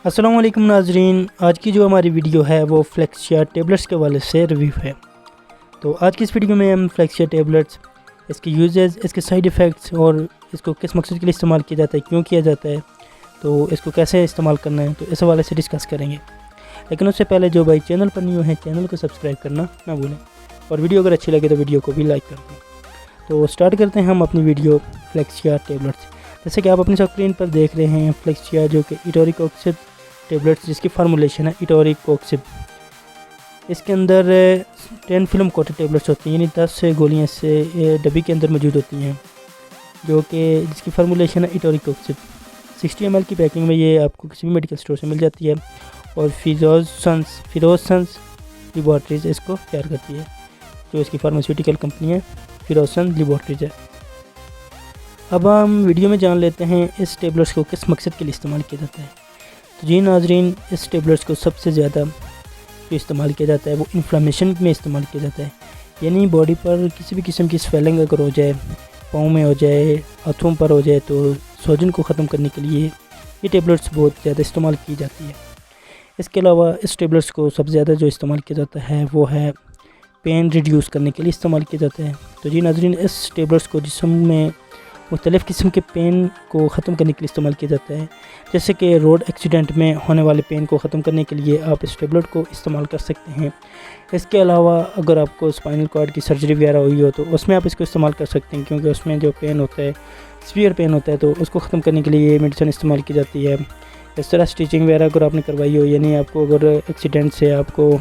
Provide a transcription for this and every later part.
अस्सलाम वालेकुम नाजरीन, आज की जो हमारी वीडियो है वो फ्लेक्सिया टेबलेट्स के वाले से रिव्यू है। तो आज की इस वीडियो में हम फ्लेक्सिया टेबलेट्स, इसके यूजेस, इसके साइड इफ़ेक्ट्स और इसको किस मकसद के लिए इस्तेमाल किया जाता है, क्यों किया जाता है, तो इसको कैसे इस्तेमाल करना है, तो इस हवाले से डिस्कस करेंगे। लेकिन उससे पहले जो भाई चैनल पर न्यू है, चैनल को सब्सक्राइब करना ना भूलें और वीडियो अगर अच्छी लगे तो वीडियो को भी लाइक कर दें। तो स्टार्ट करते हैं हम अपनी वीडियो फ्लेक्सिया टेबलेट्स। जैसे कि आप अपनी स्क्रीन पर देख रहे हैं फ्लेक्सिया, जो कि इटोरिकोक्सिब टेबलेट्स, जिसकी फार्मूलेशन है इटोरिकोक्सिब। इसके अंदर 10 फिल्म कोटेड टेबलेट्स होती हैं, यानी 10 गोलियाँ से डब्बी के अंदर मौजूद होती हैं, जो कि जिसकी फार्मूलेशन है इटोरिकोक्सिब। 60 ml की पैकिंग में ये आपको किसी भी मेडिकल स्टोर से मिल जाती है और फिरोजसंस लेबॉरेटरीज इसको तैयार करती है, जो इसकी फार्मास्यूटिकल कंपनी है फिरोजसन लेबॉरेटरीज है। अब हम वीडियो में जान लेते हैं इस टेबलेट्स को किस मकसद के लिए इस्तेमाल किया जाता है। तो जी नाजरीन, इस टेबलेट्स को सबसे ज़्यादा जो इस्तेमाल किया जाता है वो इन्फ्लामेशन में इस्तेमाल किया जाता है, यानी बॉडी पर किसी भी किस्म की स्वेलिंग अगर हो जाए, पाँव में हो जाए, हाथों पर हो जाए, तो सूजन को ख़त्म करने के लिए ये टेबलेट्स बहुत ज़्यादा इस्तेमाल की जाती है। इसके अलावा इस टेबलेट्स को सबसे ज़्यादा जो इस्तेमाल किया जाता है वो है पेन रिड्यूस करने के लिए इस्तेमाल किया जाता है। तो जी नाजरीन, इस टेबलेट्स को जिस्म में मुख्तलिफ़ किस्म के पेन को ख़त्म करने के लिए इस्तेमाल किया जाता है, जैसे कि रोड एक्सीडेंट में होने वाले पेन को ख़त्म करने के लिए आप इस टेबलेट को इस्तेमाल कर सकते हैं। इसके अलावा अगर आपको स्पाइनल कॉर्ड की सर्जरी वगैरह हुई हो तो उसमें आप इसको इस्तेमाल कर सकते हैं, क्योंकि उसमें जो पेन होता है, सीवियर पेन होता है, तो उसको ख़त्म करने के लिए ये मेडिसिन इस्तेमाल की जाती है। इस तरह स्टिचिंग वगैरह अगर आपने करवाई हो, यानी आपको अगर एक्सीडेंट से आपको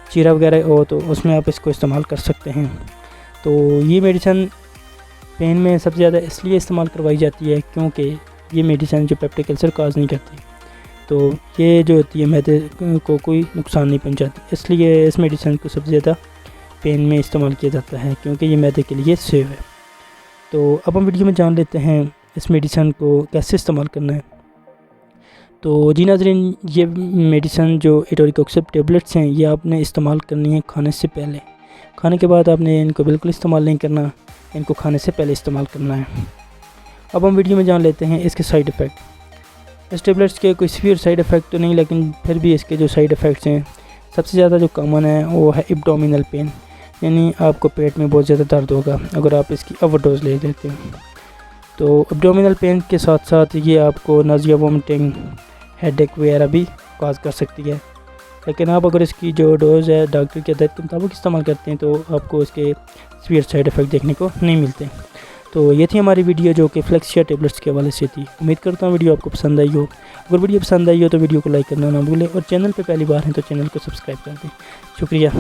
चीरा वगैरह हो तो उसमें आप इसको इस्तेमाल कर सकते हैं। तो ये मेडिसिन पेन में सबसे ज़्यादा इसलिए इस्तेमाल करवाई जाती है क्योंकि ये मेडिसिन जो पेप्टिक अल्सर काज नहीं करती, तो ये जो होती है मैदे को कोई नुकसान नहीं पहुंचाती, इसलिए इस मेडिसिन को सबसे ज़्यादा पेन में इस्तेमाल किया जाता है, क्योंकि ये मैदे के लिए सेफ है। तो अब हम वीडियो में जान लेते हैं इस मेडिसिन को कैसे इस्तेमाल करना है। तो जी नाज़रीन, ये मेडिसिन जो इटोरिकोक्सिब टेबलेट्स हैं, ये आपने इस्तेमाल करनी है खाने से पहले। खाने के बाद आपने इनको बिल्कुल इस्तेमाल नहीं करना, इनको खाने से पहले इस्तेमाल करना है। अब हम वीडियो में जान लेते हैं इसके साइड इफ़ेक्ट। इस टेबलेट्स के कोई सीवियर साइड इफ़ेक्ट तो नहीं, लेकिन फिर भी इसके जो साइड इफ़ेक्ट्स हैं सबसे ज़्यादा जो कॉमन है वो है एब्डोमिनल पेन, यानी आपको पेट में बहुत ज़्यादा दर्द होगा अगर आप इसकी ओवरडोज ले लेते हैं। तो एब्डोमिनल पेन के साथ साथ ये आपको नाज़िया, वोमिटिंग, हेडेक वगैरह भी काज कर सकती है। लेकिन आप अगर इसकी जो डोज़ है डॉक्टर की हदायत के मुताबिक इस्तेमाल करते हैं तो आपको इसके सीवियर साइड इफ़ेक्ट देखने को नहीं मिलते। तो ये थी हमारी वीडियो जो कि फ्लेक्सिया टेबलेट्स के हवाले से थी। उम्मीद करता हूँ वीडियो आपको पसंद आई हो। अगर वीडियो पसंद आई हो तो वीडियो को लाइक करना ना भूलें और चैनल पे पहली बार हैं तो चैनल को सब्सक्राइब कर दें। शुक्रिया।